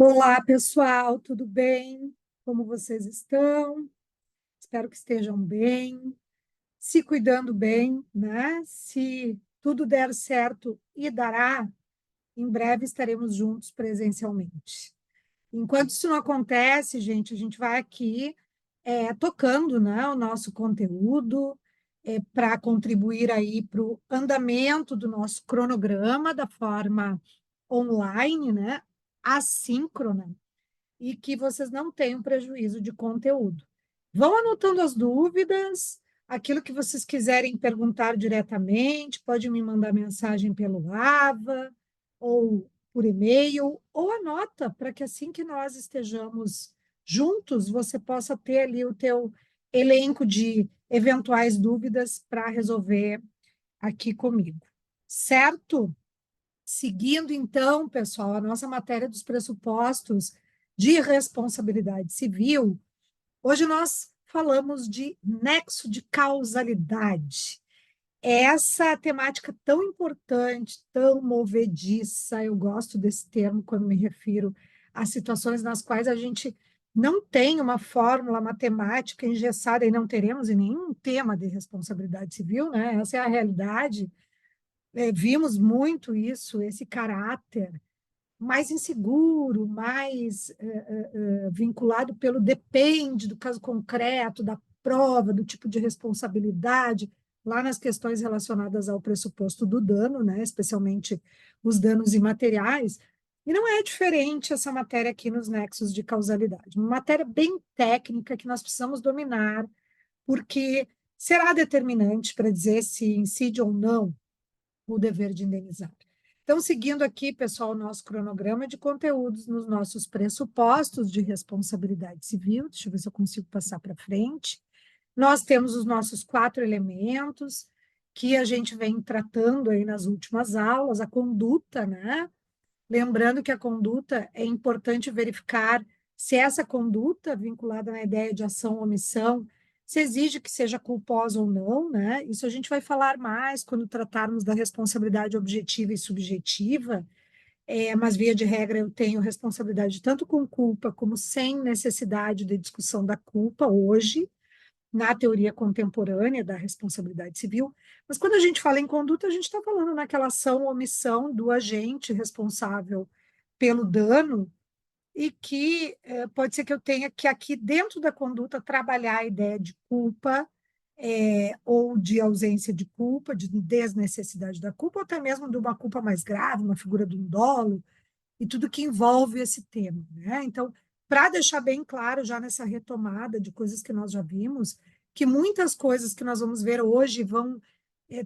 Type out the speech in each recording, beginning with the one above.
Olá, pessoal, tudo bem? Como vocês estão? Espero que estejam bem, se cuidando bem, né? Se tudo der certo e dará, em breve estaremos juntos presencialmente. Enquanto isso não acontece, gente, a gente vai aqui tocando, né, o nosso conteúdo para contribuir aí para o andamento do nosso cronograma da forma online, né? Assíncrona e que vocês não tenham prejuízo de conteúdo. Vão anotando as dúvidas, aquilo que vocês quiserem perguntar diretamente, pode me mandar mensagem pelo AVA ou por e-mail, ou anota para que assim que nós estejamos juntos, você possa ter ali o teu elenco de eventuais dúvidas para resolver aqui comigo. Certo? Seguindo, então, pessoal, a nossa matéria dos pressupostos de responsabilidade civil, hoje nós falamos de nexo de causalidade. Essa temática tão importante, tão movediça, eu gosto desse termo quando me refiro a situações nas quais a gente não tem uma fórmula matemática engessada e não teremos em nenhum tema de responsabilidade civil, né? Essa é a realidade. Vimos muito isso, esse caráter mais inseguro, mais vinculado pelo depende do caso concreto, da prova, do tipo de responsabilidade, lá nas questões relacionadas ao pressuposto do dano, né, especialmente os danos imateriais. E não é diferente essa matéria aqui nos nexos de causalidade. Uma matéria bem técnica que nós precisamos dominar, porque será determinante para dizer se incide ou não o dever de indenizar. Então, seguindo aqui, pessoal, o nosso cronograma de conteúdos nos nossos pressupostos de responsabilidade civil, deixa eu ver se eu consigo passar para frente. Nós temos os nossos 4 elementos que a gente vem tratando aí nas últimas aulas, a conduta, né? Lembrando que a conduta é importante verificar se essa conduta vinculada na ideia de ação ou omissão se exige que seja culposa ou não, né? Isso a gente vai falar mais quando tratarmos da responsabilidade objetiva e subjetiva, mas via de regra eu tenho responsabilidade tanto com culpa como sem necessidade de discussão da culpa hoje, na teoria contemporânea da responsabilidade civil, mas quando a gente fala em conduta, a gente está falando naquela ação ou omissão do agente responsável pelo dano, e que pode ser que eu tenha que aqui dentro da conduta trabalhar a ideia de culpa, ou de ausência de culpa, de desnecessidade da culpa, ou até mesmo de uma culpa mais grave, uma figura de um dolo, e tudo que envolve esse tema, né? Então, para deixar bem claro já nessa retomada de coisas que nós já vimos, que muitas coisas que nós vamos ver hoje vão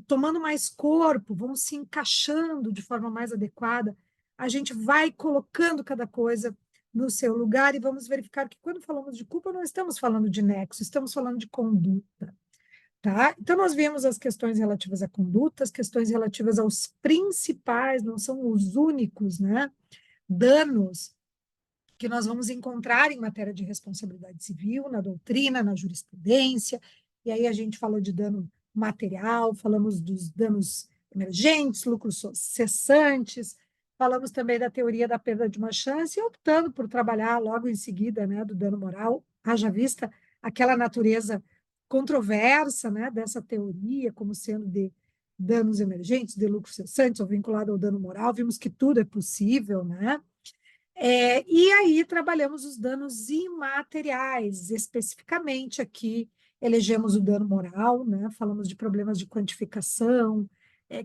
tomando mais corpo, vão se encaixando de forma mais adequada, a gente vai colocando cada coisa no seu lugar e vamos verificar que quando falamos de culpa, não estamos falando de nexo, estamos falando de conduta. Tá? Então, nós vimos as questões relativas à conduta, as questões relativas aos principais, não são os únicos, né? Danos que nós vamos encontrar em matéria de responsabilidade civil, na doutrina, na jurisprudência, e aí a gente falou de dano material, falamos dos danos emergentes, lucros cessantes, falamos também da teoria da perda de uma chance, e optando por trabalhar logo em seguida, né, do dano moral, haja vista aquela natureza controversa, né, dessa teoria como sendo de danos emergentes, de lucros cessantes ou vinculado ao dano moral, vimos que tudo é possível, né? E aí trabalhamos os danos imateriais, especificamente aqui elegemos o dano moral, né? Falamos de problemas de quantificação,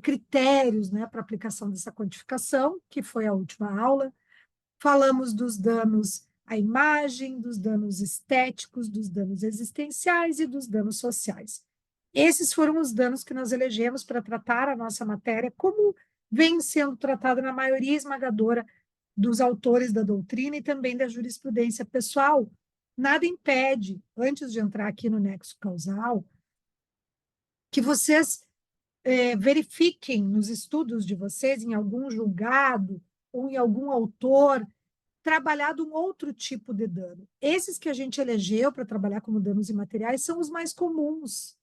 critérios, né, para aplicação dessa quantificação, que foi a última aula. Falamos dos danos à imagem, dos danos estéticos, dos danos existenciais e dos danos sociais. Esses foram os danos que nós elegemos para tratar a nossa matéria, como vem sendo tratada na maioria esmagadora dos autores da doutrina e também da jurisprudência pessoal. Nada impede, antes de entrar aqui no nexo causal, que vocês verifiquem nos estudos de vocês, em algum julgado ou em algum autor, trabalhado um outro tipo de dano. Esses que a gente elegeu para trabalhar como danos imateriais são os mais comuns,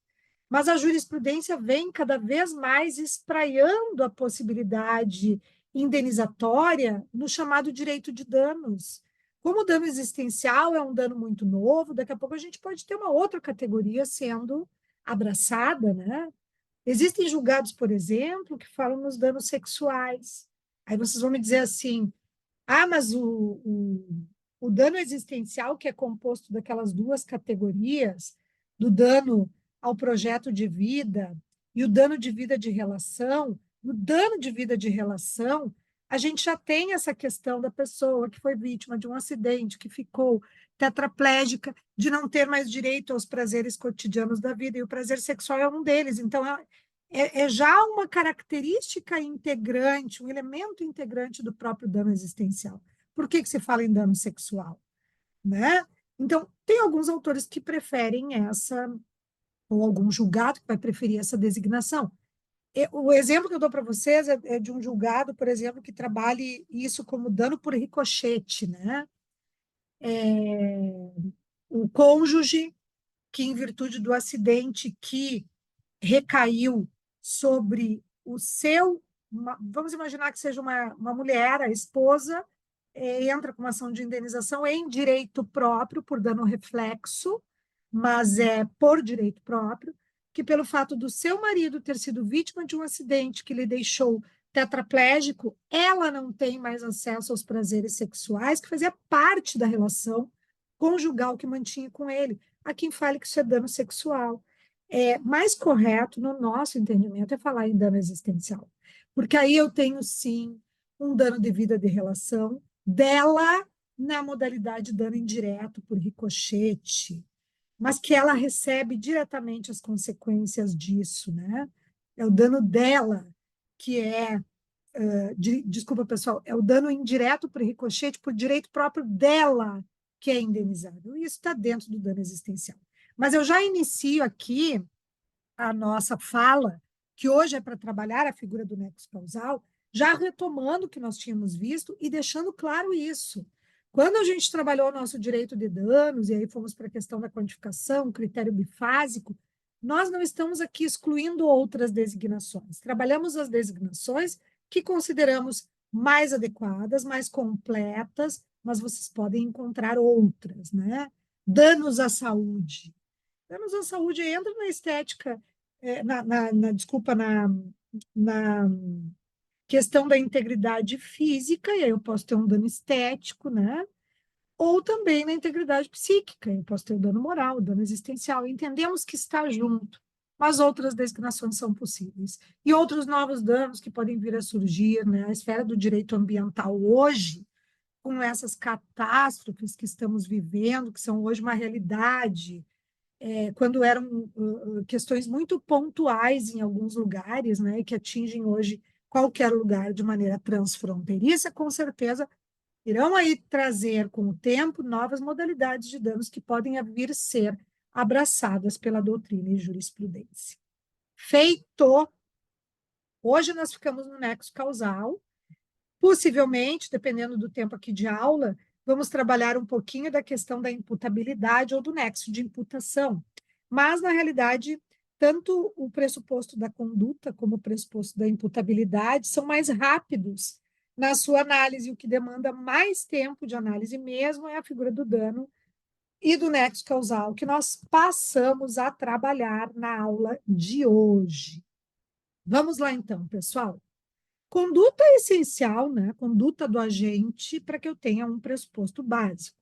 mas a jurisprudência vem cada vez mais espraiando a possibilidade indenizatória no chamado direito de danos. Como o dano existencial é um dano muito novo, daqui a pouco a gente pode ter uma outra categoria sendo abraçada, né? Existem julgados, por exemplo, que falam nos danos sexuais. Aí vocês vão me dizer assim, mas o dano existencial, que é composto daquelas duas categorias, do dano ao projeto de vida e o dano de vida de relação, no dano de vida de relação, a gente já tem essa questão da pessoa que foi vítima de um acidente, que ficou tetraplégica, de não ter mais direito aos prazeres cotidianos da vida, e o prazer sexual é um deles. Então, é já uma característica integrante, um elemento integrante do próprio dano existencial. Por que se fala em dano sexual? Né? Então, tem alguns autores que preferem essa, ou algum julgado que vai preferir essa designação. O exemplo que eu dou para vocês é de um julgado, por exemplo, que trabalhe isso como dano por ricochete, né? O cônjuge que, em virtude do acidente que recaiu sobre o seu, vamos imaginar que seja uma mulher, a esposa, entra com uma ação de indenização em direito próprio, por dano reflexo, mas é por direito próprio, que pelo fato do seu marido ter sido vítima de um acidente que lhe deixou tetraplégico, ela não tem mais acesso aos prazeres sexuais, que fazia parte da relação conjugal que mantinha com ele. Há quem fale que isso é dano sexual. Mais correto, no nosso entendimento, é falar em dano existencial. Porque aí eu tenho, sim, um dano de vida de relação dela na modalidade dano indireto por ricochete, mas que ela recebe diretamente as consequências disso, né? É o dano dela que desculpa, pessoal, é o dano indireto por ricochete por direito próprio dela que é indenizado. Isso está dentro do dano existencial. Mas eu já inicio aqui a nossa fala, que hoje é para trabalhar a figura do nexo causal, já retomando o que nós tínhamos visto e deixando claro isso. Quando a gente trabalhou o nosso direito de danos, e aí fomos para a questão da quantificação, critério bifásico, nós não estamos aqui excluindo outras designações. Trabalhamos as designações que consideramos mais adequadas, mais completas, mas vocês podem encontrar outras, né? Danos à saúde. Danos à saúde entra na estética, desculpa, na questão da integridade física, e aí eu posso ter um dano estético, né? Ou também na integridade psíquica, eu posso ter o dano moral, o dano existencial. Entendemos que está junto, mas outras designações são possíveis. E outros novos danos que podem vir a surgir, né? A esfera do direito ambiental hoje, com essas catástrofes que estamos vivendo, que são hoje uma realidade, quando eram questões muito pontuais em alguns lugares, né, que atingem hoje qualquer lugar de maneira transfronteiriça, com certeza irão aí trazer com o tempo novas modalidades de danos que podem vir ser abraçadas pela doutrina e jurisprudência. Feito! Hoje nós ficamos no nexo causal. Possivelmente, dependendo do tempo aqui de aula, vamos trabalhar um pouquinho da questão da imputabilidade ou do nexo de imputação. Mas, na realidade, tanto o pressuposto da conduta como o pressuposto da imputabilidade são mais rápidos na sua análise. O que demanda mais tempo de análise mesmo é a figura do dano e do nexo causal, que nós passamos a trabalhar na aula de hoje. Vamos lá, então, pessoal. Conduta é essencial, né? Conduta do agente para que eu tenha um pressuposto básico.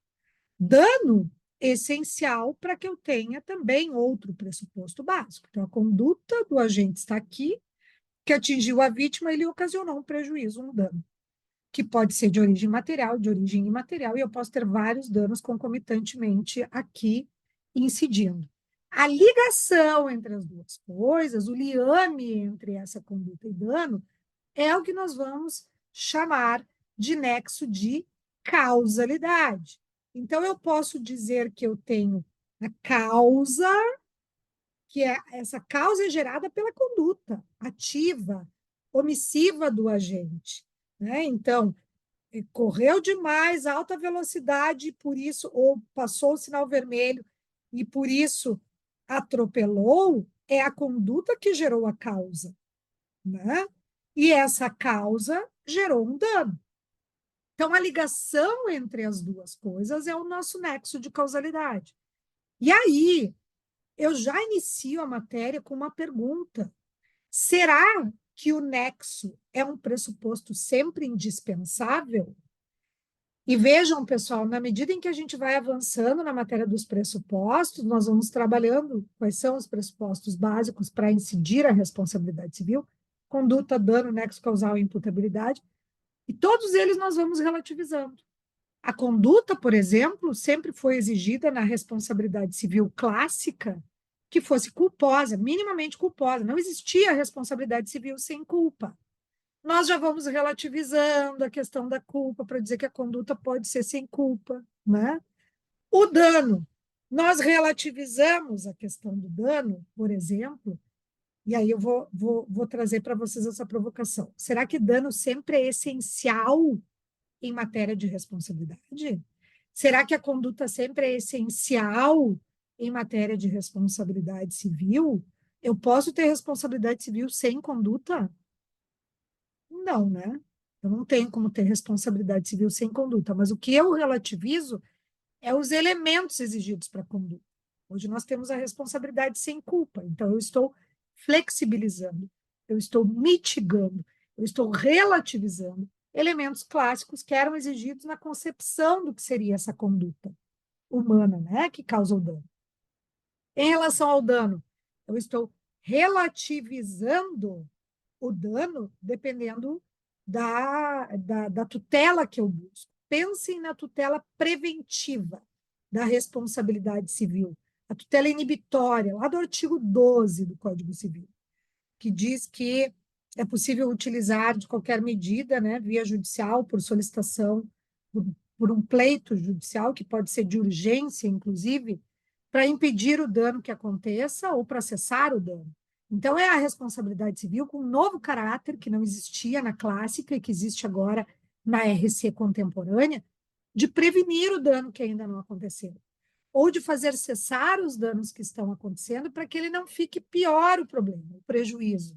Dano essencial para que eu tenha também outro pressuposto básico. Então, a conduta do agente está aqui, que atingiu a vítima, ele ocasionou um prejuízo, um dano, que pode ser de origem material, de origem imaterial, e eu posso ter vários danos concomitantemente aqui incidindo. A ligação entre as duas coisas, o liame entre essa conduta e dano, é o que nós vamos chamar de nexo de causalidade. Então, eu posso dizer que eu tenho a causa, que essa causa é gerada pela conduta ativa, omissiva do agente, né? Então, correu demais, alta velocidade, por isso, ou passou o sinal vermelho e por isso atropelou, é a conduta que gerou a causa, né? E essa causa gerou um dano. Então, a ligação entre as duas coisas é o nosso nexo de causalidade. E aí, eu já inicio a matéria com uma pergunta. Será que o nexo é um pressuposto sempre indispensável? E vejam, pessoal, na medida em que a gente vai avançando na matéria dos pressupostos, nós vamos trabalhando quais são os pressupostos básicos para incidir a responsabilidade civil, conduta, dano, nexo causal e imputabilidade, e todos eles nós vamos relativizando. A conduta, por exemplo, sempre foi exigida na responsabilidade civil clássica que fosse culposa, minimamente culposa. Não existia responsabilidade civil sem culpa. Nós já vamos relativizando a questão da culpa para dizer que a conduta pode ser sem culpa, né? O dano, nós relativizamos a questão do dano, por exemplo, e aí eu vou trazer para vocês essa provocação. Será que dano sempre é essencial em matéria de responsabilidade? Será que a conduta sempre é essencial em matéria de responsabilidade civil? Eu posso ter responsabilidade civil sem conduta? Não, né? Eu não tenho como ter responsabilidade civil sem conduta, mas o que eu relativizo é os elementos exigidos para a conduta. Hoje nós temos a responsabilidade sem culpa, então eu estou flexibilizando, eu estou mitigando, eu estou relativizando elementos clássicos que eram exigidos na concepção do que seria essa conduta humana, né, que causa o dano. Em relação ao dano, eu estou relativizando o dano dependendo da tutela que eu busco. Pensem na tutela preventiva da responsabilidade civil, a tutela inibitória, lá do artigo 12 do Código Civil, que diz que é possível utilizar de qualquer medida, né, via judicial, por solicitação, por um pleito judicial, que pode ser de urgência, inclusive, para impedir o dano que aconteça ou para cessar o dano. Então, é a responsabilidade civil com um novo caráter que não existia na clássica e que existe agora na RC contemporânea, de prevenir o dano que ainda não aconteceu, ou de fazer cessar os danos que estão acontecendo para que ele não fique pior o problema, o prejuízo.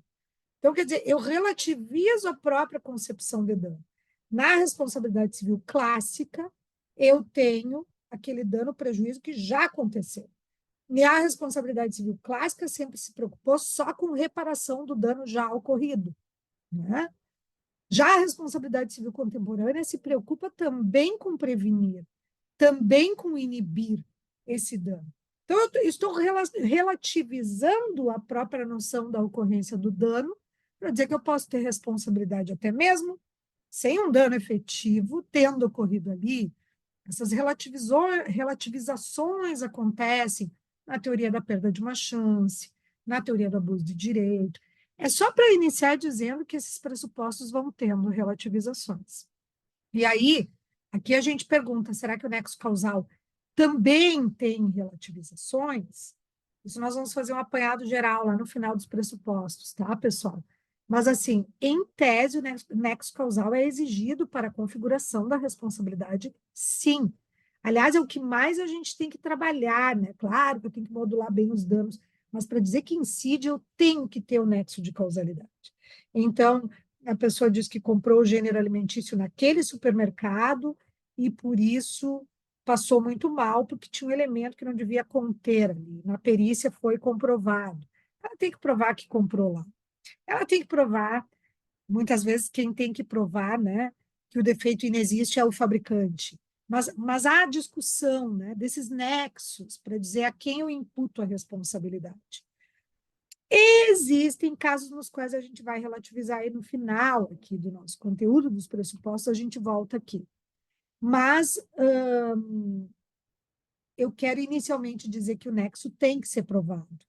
Então, quer dizer, eu relativizo a própria concepção de dano. Na responsabilidade civil clássica, eu tenho aquele dano, prejuízo que já aconteceu. E a responsabilidade civil clássica sempre se preocupou só com reparação do dano já ocorrido, né? Já a responsabilidade civil contemporânea se preocupa também com prevenir, também com inibir esse dano. Então, eu estou relativizando a própria noção da ocorrência do dano para dizer que eu posso ter responsabilidade até mesmo sem um dano efetivo tendo ocorrido ali. Essas relativizações acontecem na teoria da perda de uma chance, na teoria do abuso de direito. É só para iniciar dizendo que esses pressupostos vão tendo relativizações. E aí, aqui a gente pergunta, será que o nexo causal também tem relativizações? Isso nós vamos fazer um apanhado geral lá no final dos pressupostos, tá, pessoal? Mas, assim, em tese, o nexo causal é exigido para a configuração da responsabilidade, sim. Aliás, é o que mais a gente tem que trabalhar, né? Claro que eu tenho que modular bem os danos, mas para dizer que incide, eu tenho que ter o nexo de causalidade. Então, a pessoa diz que comprou o gênero alimentício naquele supermercado e, por isso, passou muito mal, porque tinha um elemento que não devia conter ali. Na perícia foi comprovado. Ela tem que provar que comprou lá. Ela tem que provar, muitas vezes, quem tem que provar, né, que o defeito inexiste é o fabricante. Mas há discussão, né, desses nexos para dizer a quem eu imputo a responsabilidade. Existem casos nos quais a gente vai relativizar aí no final aqui do nosso conteúdo, dos pressupostos, a gente volta aqui. Mas eu quero inicialmente dizer que o nexo tem que ser provado,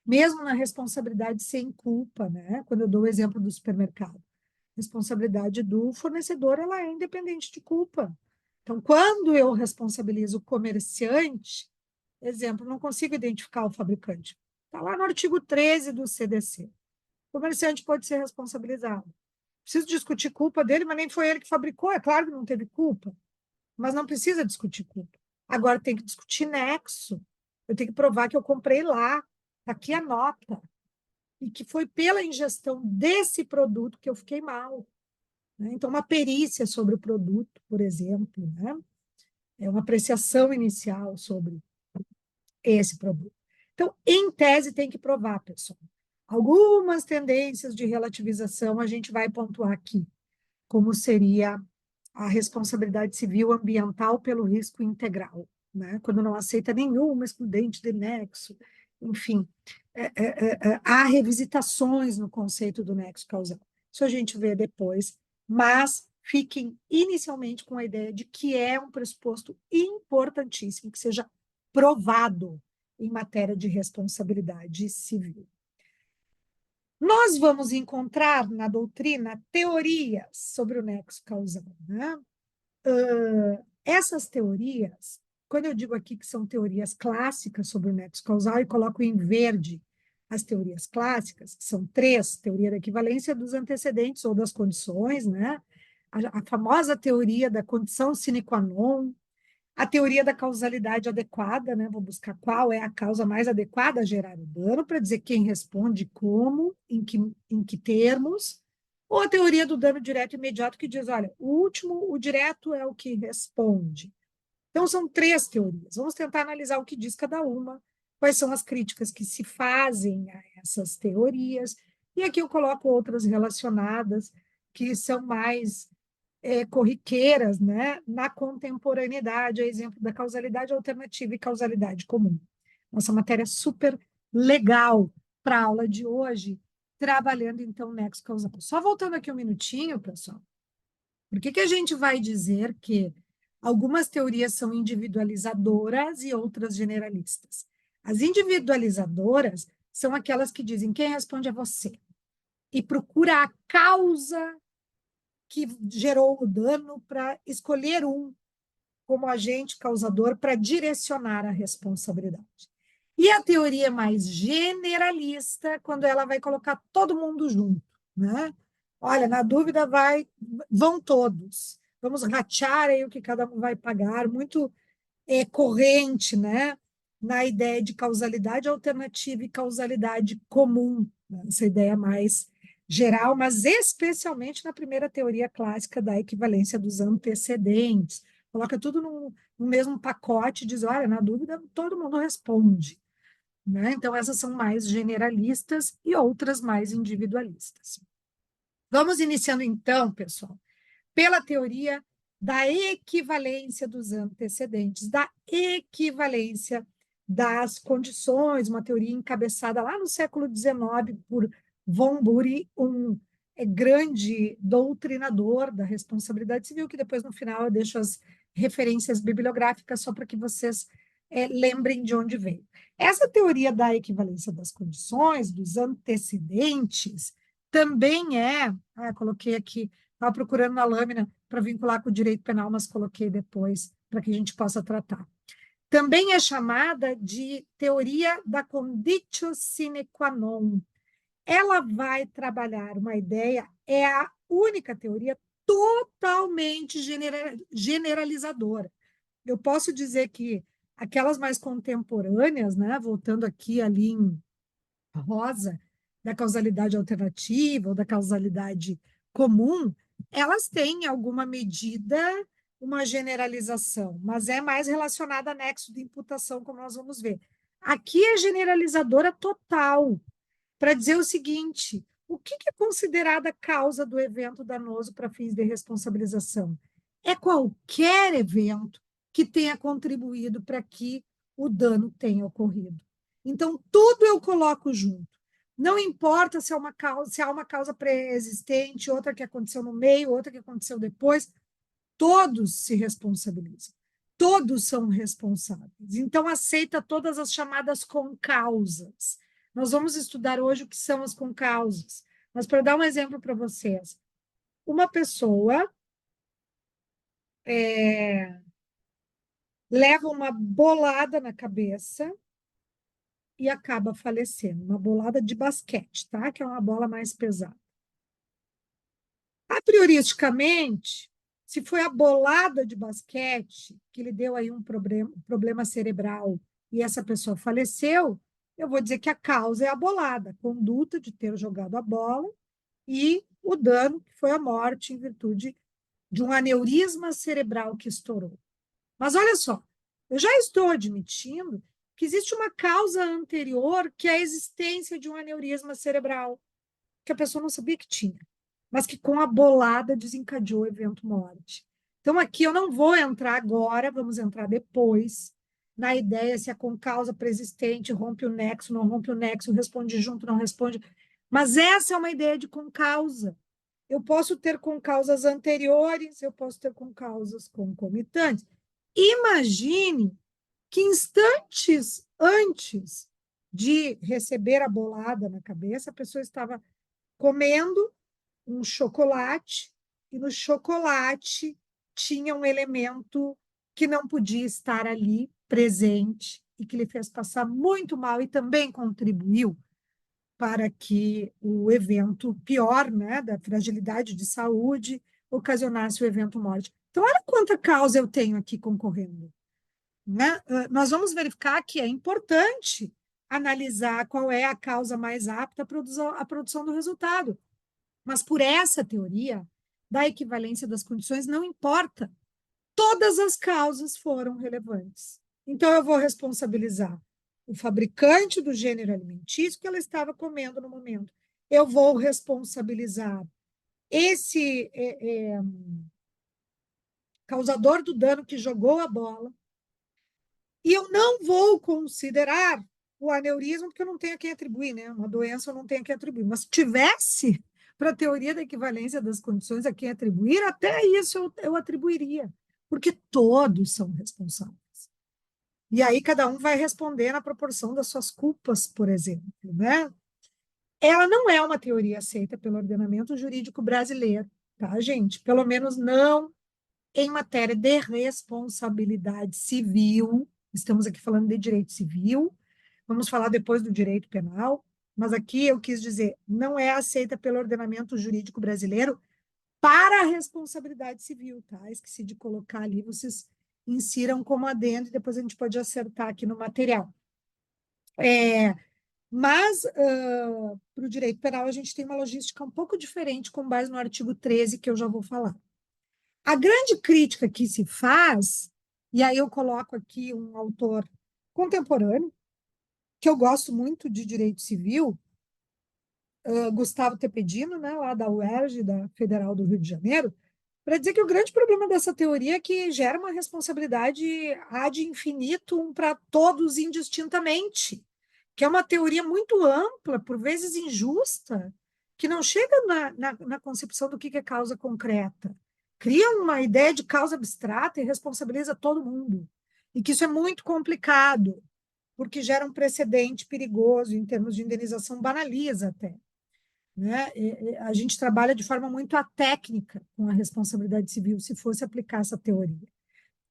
mesmo na responsabilidade sem culpa, né? Quando eu dou o exemplo do supermercado. A responsabilidade do fornecedor, ela é independente de culpa. Então, quando eu responsabilizo o comerciante, exemplo, não consigo identificar o fabricante. Está lá no artigo 13 do CDC. O comerciante pode ser responsabilizado. Preciso discutir culpa dele, mas nem foi ele que fabricou. É claro que não teve culpa, mas não precisa discutir culpa. Agora tem que discutir nexo. Eu tenho que provar que eu comprei lá. Está aqui a nota. E que foi pela ingestão desse produto que eu fiquei mal. né? Então, uma perícia sobre o produto, por exemplo, né? É uma apreciação inicial sobre esse produto. Então, em tese, tem que provar, pessoal. Algumas tendências de relativização a gente vai pontuar aqui, como seria a responsabilidade civil ambiental pelo risco integral, né? Quando não aceita nenhuma excludente de nexo, enfim, há revisitações no conceito do nexo causal. Isso a gente vê depois, mas fiquem inicialmente com a ideia de que é um pressuposto importantíssimo que seja provado em matéria de responsabilidade civil. Nós vamos encontrar na doutrina teorias sobre o nexo causal, né? Essas teorias, quando eu digo aqui que são teorias clássicas sobre o nexo causal, e coloco em verde as teorias clássicas, que são três: teoria da equivalência dos antecedentes ou das condições, né? A famosa teoria da condição sine qua non, a teoria da causalidade adequada, né? Vou buscar qual é a causa mais adequada a gerar o dano, para dizer quem responde como, em que termos, ou a teoria do dano direto e imediato, que diz, olha, o direto é o que responde. Então, são três teorias. Vamos tentar analisar o que diz cada uma, quais são as críticas que se fazem a essas teorias, e aqui eu coloco outras relacionadas, que são mais corriqueiras, né, na contemporaneidade, a exemplo da causalidade alternativa e causalidade comum. Nossa matéria é super legal para a aula de hoje, trabalhando, então, nexo causal. Só voltando aqui um minutinho, pessoal, por que a gente vai dizer que algumas teorias são individualizadoras e outras generalistas? As individualizadoras são aquelas que dizem quem responde é você e procura a causa que gerou o dano para escolher um como agente causador para direcionar a responsabilidade. E a teoria mais generalista, quando ela vai colocar todo mundo junto, né? Olha, na dúvida vão todos. Vamos ratear aí o que cada um vai pagar, muito corrente, né? Na ideia de causalidade alternativa e causalidade comum, né? Essa ideia mais geral, mas especialmente na primeira teoria clássica da equivalência dos antecedentes. Coloca tudo no mesmo pacote e diz, olha, na dúvida, todo mundo responde, né? Então, essas são mais generalistas e outras mais individualistas. Vamos iniciando, então, pessoal, pela teoria da equivalência dos antecedentes, da equivalência das condições, uma teoria encabeçada lá no século XIX por von Bury, um grande doutrinador da responsabilidade civil, que depois, no final, eu deixo as referências bibliográficas só para que vocês lembrem de onde veio. Essa teoria da equivalência das condições, dos antecedentes, também coloquei aqui, estava procurando na lâmina para vincular com o direito penal, mas coloquei depois para que a gente possa tratar. Também é chamada de teoria da conditio sine qua non. Ela vai trabalhar uma ideia, é a única teoria totalmente generalizadora. Eu posso dizer que aquelas mais contemporâneas, né, voltando aqui ali em rosa, da causalidade alternativa ou da causalidade comum, elas têm, em alguma medida, uma generalização, mas é mais relacionada a nexo de imputação, como nós vamos ver. Aqui é generalizadora total, para dizer o seguinte: o que é considerada causa do evento danoso para fins de responsabilização? É qualquer evento que tenha contribuído para que o dano tenha ocorrido. Então, tudo eu coloco junto. Não importa se há uma causa pré-existente, outra que aconteceu no meio, outra que aconteceu depois, todos se responsabilizam. Todos são responsáveis. Então, aceita todas as chamadas concausas. Nós vamos estudar hoje o que são as concausas. Mas, para dar um exemplo para vocês, uma pessoa leva uma bolada na cabeça e acaba falecendo. Uma bolada de basquete, tá? Que é uma bola mais pesada. A prioristicamente, se foi a bolada de basquete que lhe deu aí um problema cerebral e essa pessoa faleceu, eu vou dizer que a causa é a bolada, a conduta de ter jogado a bola e o dano, que foi a morte em virtude de um aneurisma cerebral que estourou. Mas olha só, eu já estou admitindo que existe uma causa anterior, que é a existência de um aneurisma cerebral, que a pessoa não sabia que tinha, mas que com a bolada desencadeou o evento morte. Então, aqui eu não vou entrar agora, vamos entrar depois, na ideia se é com causa preexistente, rompe o nexo, não rompe o nexo, responde junto, não responde. Mas essa é uma ideia de com causa. Eu posso ter com causas anteriores, eu posso ter com causas concomitantes. Imagine que instantes antes de receber a bolada na cabeça, a pessoa estava comendo um chocolate e no chocolate tinha um elemento que não podia estar ali presente e que lhe fez passar muito mal e também contribuiu para que o evento pior, né, da fragilidade de saúde, ocasionasse o evento morte. Então, olha quanta causa eu tenho aqui concorrendo, né? Nós vamos verificar que é importante analisar qual é a causa mais apta à produção do resultado. Mas por essa teoria da equivalência das condições, não importa. Todas as causas foram relevantes. Então, eu vou responsabilizar o fabricante do gênero alimentício que ela estava comendo no momento. Eu vou responsabilizar esse causador do dano que jogou a bola. E eu não vou considerar o aneurisma, porque eu não tenho a quem atribuir, né? Uma doença eu não tenho a quem atribuir. Mas se tivesse, para a teoria da equivalência das condições a quem atribuir, até isso eu atribuiria, porque todos são responsáveis. E aí cada um vai responder na proporção das suas culpas, por exemplo, né? Ela não é uma teoria aceita pelo ordenamento jurídico brasileiro, tá, gente? Pelo menos não em matéria de responsabilidade civil. Estamos aqui falando de direito civil, vamos falar depois do direito penal, mas aqui eu quis dizer, não é aceita pelo ordenamento jurídico brasileiro para a responsabilidade civil, tá? Esqueci de colocar ali, vocês insiram como adendo e depois a gente pode acertar aqui no material. Mas, para o direito penal, a gente tem uma logística um pouco diferente, com base no artigo 13, que eu já vou falar. A grande crítica que se faz, e aí eu coloco aqui um autor contemporâneo, que eu gosto muito de direito civil, Gustavo Tepedino, né, lá da UERJ, da Federal do Rio de Janeiro, para dizer que o grande problema dessa teoria é que gera uma responsabilidade ad infinitum para todos indistintamente, que é uma teoria muito ampla, por vezes injusta, que não chega na concepção do que é causa concreta. Cria uma ideia de causa abstrata e responsabiliza todo mundo. E que isso é muito complicado, porque gera um precedente perigoso em termos de indenização, banaliza até, né? A gente trabalha de forma muito atécnica com a responsabilidade civil, se fosse aplicar essa teoria.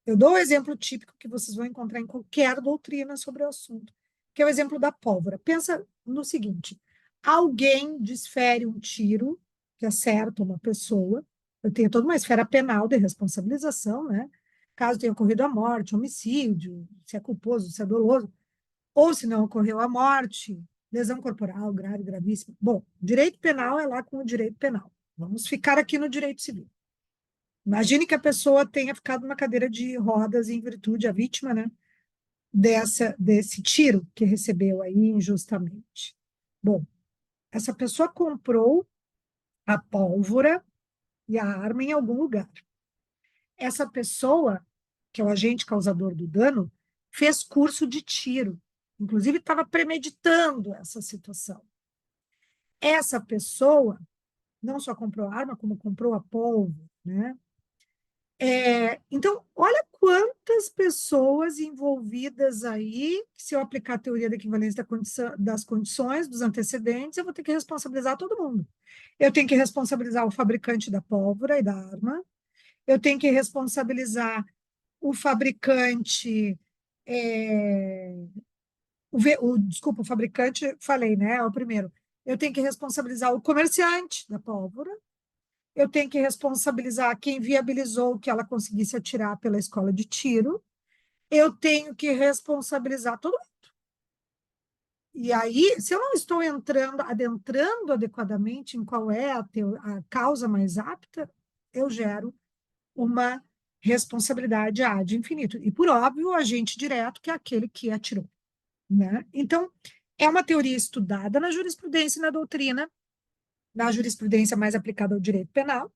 Eu dou o exemplo típico que vocês vão encontrar em qualquer doutrina sobre o assunto, que é o exemplo da pólvora. Pensa no seguinte: alguém desfere um tiro que acerta uma pessoa, eu tenho toda uma esfera penal de responsabilização, né? Caso tenha ocorrido a morte, homicídio, se é culposo, se é doloso, ou se não ocorreu a morte, lesão corporal grave, gravíssima. Bom, direito penal é lá com o direito penal. Vamos ficar aqui no direito civil. Imagine que a pessoa tenha ficado numa cadeira de rodas em virtude, a vítima, né, desse tiro que recebeu aí injustamente. Bom, essa pessoa comprou a pólvora e a arma em algum lugar. Essa pessoa, que é o agente causador do dano, fez curso de tiro. Inclusive, estava premeditando essa situação. Essa pessoa não só comprou a arma, como comprou a pólvora, né? Então, olha quantas pessoas envolvidas aí, que se eu aplicar a teoria da equivalência das condições, dos antecedentes, eu vou ter que responsabilizar todo mundo. Eu tenho que responsabilizar o fabricante da pólvora e da arma, eu tenho que responsabilizar o fabricante, desculpa, o fabricante, falei, né? É o primeiro. Eu tenho que responsabilizar o comerciante da pólvora, eu tenho que responsabilizar quem viabilizou que ela conseguisse atirar pela escola de tiro, eu tenho que responsabilizar todo mundo. E aí, se eu não estou adentrando adequadamente em qual é a causa mais apta, eu gero uma responsabilidade ad infinito. E, por óbvio, o agente direto, que é aquele que atirou, né? Então, é uma teoria estudada na jurisprudência e na doutrina, na jurisprudência mais aplicada ao direito penal,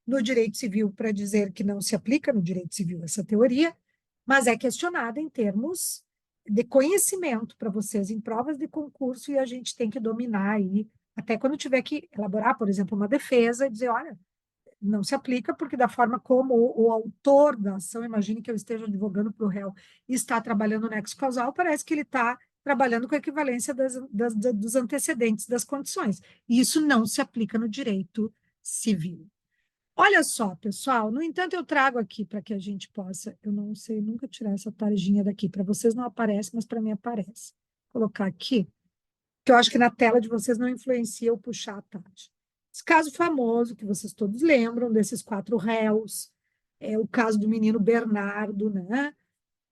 no direito civil, para dizer que não se aplica no direito civil essa teoria, mas é questionada em termos de conhecimento para vocês em provas de concurso, e a gente tem que dominar aí, até quando tiver que elaborar, por exemplo, uma defesa, e dizer, olha, não se aplica, porque da forma como o autor da ação, imagine que eu esteja advogando para o réu, e está trabalhando no nexo causal, parece que ele está trabalhando com a equivalência dos antecedentes das condições. E isso não se aplica no direito civil. Olha só, pessoal, no entanto, eu trago aqui para que a gente possa, eu não sei nunca tirar essa tarjinha daqui, para vocês não aparece, mas para mim aparece. Vou colocar aqui, que eu acho que na tela de vocês não influencia eu puxar a tarja. Esse caso famoso, que vocês todos lembram, desses 4 réus, é o caso do menino Bernardo, né,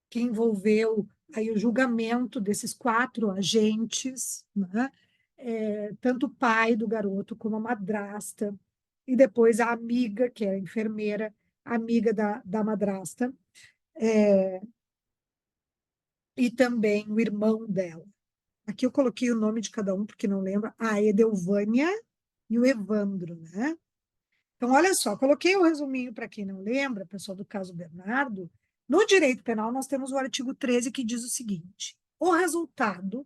que envolveu aí o julgamento desses 4 agentes, né, tanto o pai do garoto como a madrasta, e depois a amiga, que é a enfermeira, amiga da madrasta, e também o irmão dela. Aqui eu coloquei o nome de cada um, porque não lembro. A Edelvânia e o Evandro, né? Então, olha só, coloquei o resuminho para quem não lembra, pessoal do caso Bernardo. No direito penal, nós temos o artigo 13 que diz o seguinte: o resultado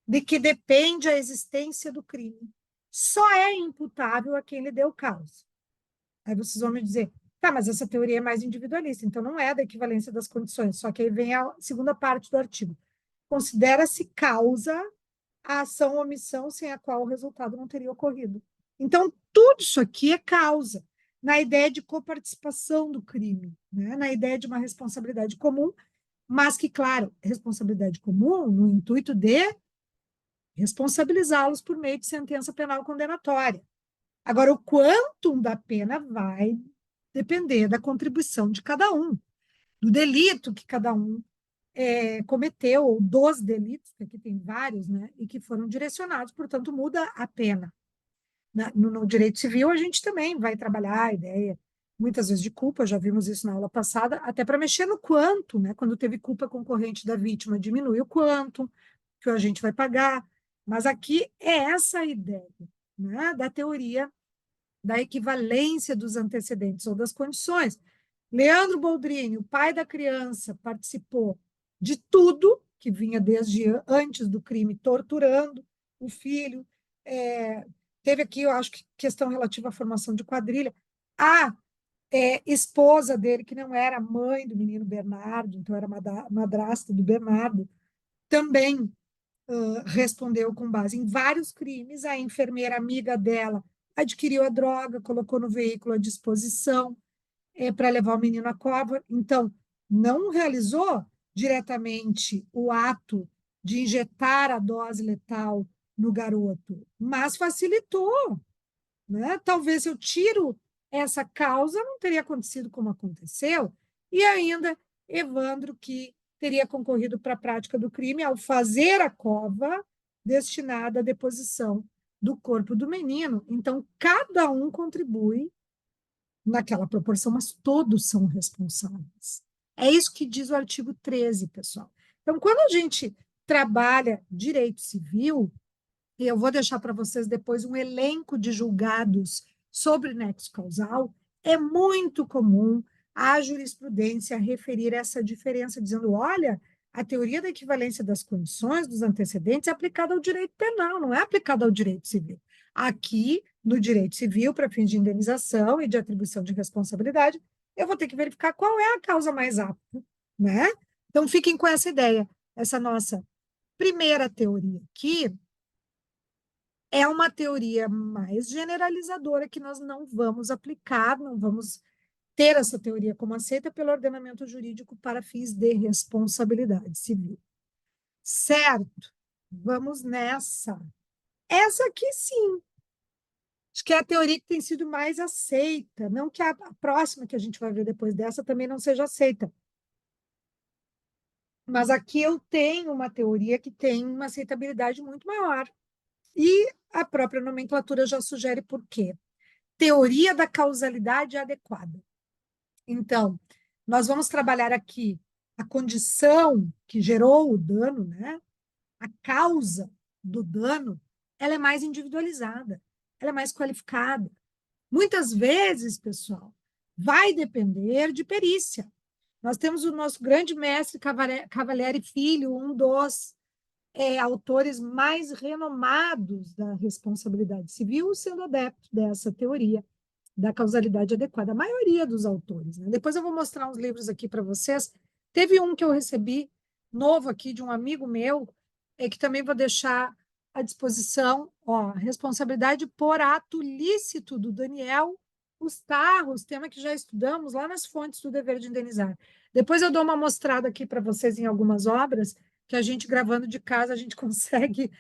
de que depende a existência do crime só é imputável a quem lhe deu causa. Aí vocês vão me dizer, tá, mas essa teoria é mais individualista, então não é da equivalência das condições. Só que aí vem a segunda parte do artigo. Considera-se causa a ação ou omissão sem a qual o resultado não teria ocorrido. Então, tudo isso aqui é causa, na ideia de coparticipação do crime, né? Na ideia de uma responsabilidade comum, mas que, claro, responsabilidade comum no intuito de responsabilizá-los por meio de sentença penal condenatória. Agora, o quantum da pena vai depender da contribuição de cada um, do delito que cada um cometeu, ou dos delitos, que aqui tem vários, né, e que foram direcionados, portanto, muda a pena. No direito civil, a gente também vai trabalhar a ideia, muitas vezes, de culpa, já vimos isso na aula passada, até para mexer no quantum, né, quando teve culpa concorrente da vítima, diminui o quantum que a gente vai pagar, mas aqui é essa a ideia, né, da teoria da equivalência dos antecedentes ou das condições. Leandro Boldrini, o pai da criança, participou de tudo que vinha desde antes do crime, torturando o filho. Teve aqui, eu acho que questão relativa à formação de quadrilha. A esposa dele, que não era mãe do menino Bernardo, então era madrasta do Bernardo, também respondeu com base em vários crimes. A enfermeira amiga dela adquiriu a droga, colocou no veículo à disposição para levar o menino à cova. Então, não realizou diretamente o ato de injetar a dose letal no garoto, mas facilitou, né? Talvez eu tiro essa causa, não teria acontecido como aconteceu, e ainda Evandro, que teria concorrido para a prática do crime ao fazer a cova destinada à deposição do corpo do menino. Então, cada um contribui naquela proporção, mas todos são responsáveis. É isso que diz o artigo 13, pessoal. Então, quando a gente trabalha direito civil, e eu vou deixar para vocês depois um elenco de julgados sobre nexo causal, é muito comum a jurisprudência referir essa diferença, dizendo, olha, a teoria da equivalência das condições dos antecedentes é aplicada ao direito penal, não é aplicada ao direito civil. Aqui, no direito civil, para fins de indenização e de atribuição de responsabilidade, eu vou ter que verificar qual é a causa mais apta, né? Então, fiquem com essa ideia. Essa nossa primeira teoria aqui é uma teoria mais generalizadora que nós não vamos aplicar, não vamos ter essa teoria como aceita pelo ordenamento jurídico para fins de responsabilidade civil. Certo? Vamos nessa. Essa aqui sim. Acho que é a teoria que tem sido mais aceita. Não que a próxima que a gente vai ver depois dessa também não seja aceita. Mas aqui eu tenho uma teoria que tem uma aceitabilidade muito maior. E a própria nomenclatura já sugere por quê. Teoria da causalidade adequada. Então, nós vamos trabalhar aqui a condição que gerou o dano, né? A causa do dano, ela é mais individualizada, ela é mais qualificada. Muitas vezes, pessoal, vai depender de perícia. Nós temos o nosso grande mestre Cavalieri Filho, um dos autores mais renomados da responsabilidade civil, sendo adepto dessa teoria da causalidade adequada. A maioria dos autores, né? Depois eu vou mostrar uns livros aqui para vocês. Teve um que eu recebi novo aqui de um amigo meu, que também vou deixar à disposição, ó, responsabilidade por ato lícito do Daniel Ustarros, tema que já estudamos lá nas fontes do dever de indenizar. Depois eu dou uma mostrada aqui para vocês em algumas obras que a gente gravando de casa a gente consegue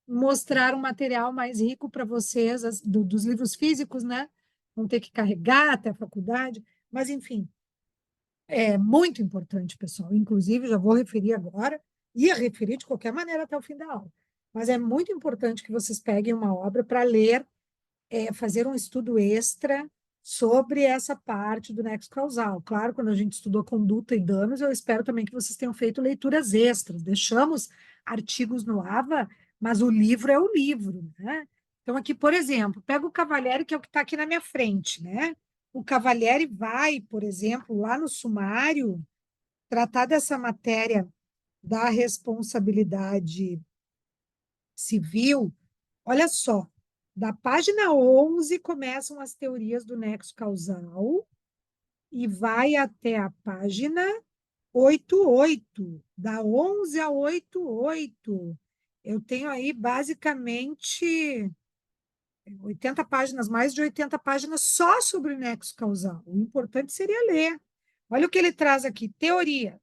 mostrar um material mais rico para vocês dos livros físicos, né? Vão ter que carregar até a faculdade, mas enfim, é muito importante, pessoal. Inclusive, já vou referir agora, ia referir de qualquer maneira até o fim da aula, mas é muito importante que vocês peguem uma obra para ler, fazer um estudo extra sobre essa parte do nexo causal. Claro, quando a gente estudou conduta e danos, eu espero também que vocês tenham feito leituras extras. Deixamos artigos no AVA, mas o livro é o livro, né? Então, aqui, por exemplo, pega o Cavalieri, que é o que está aqui na minha frente, né? O Cavalieri vai, por exemplo, lá no sumário, tratar dessa matéria da responsabilidade civil. Olha só, da página 11 começam as teorias do nexo causal e vai até a página 88, da 11 a 88. Eu tenho aí basicamente 80 páginas, mais de 80 páginas só sobre o nexo causal. O importante seria ler. Olha o que ele traz aqui: teorias,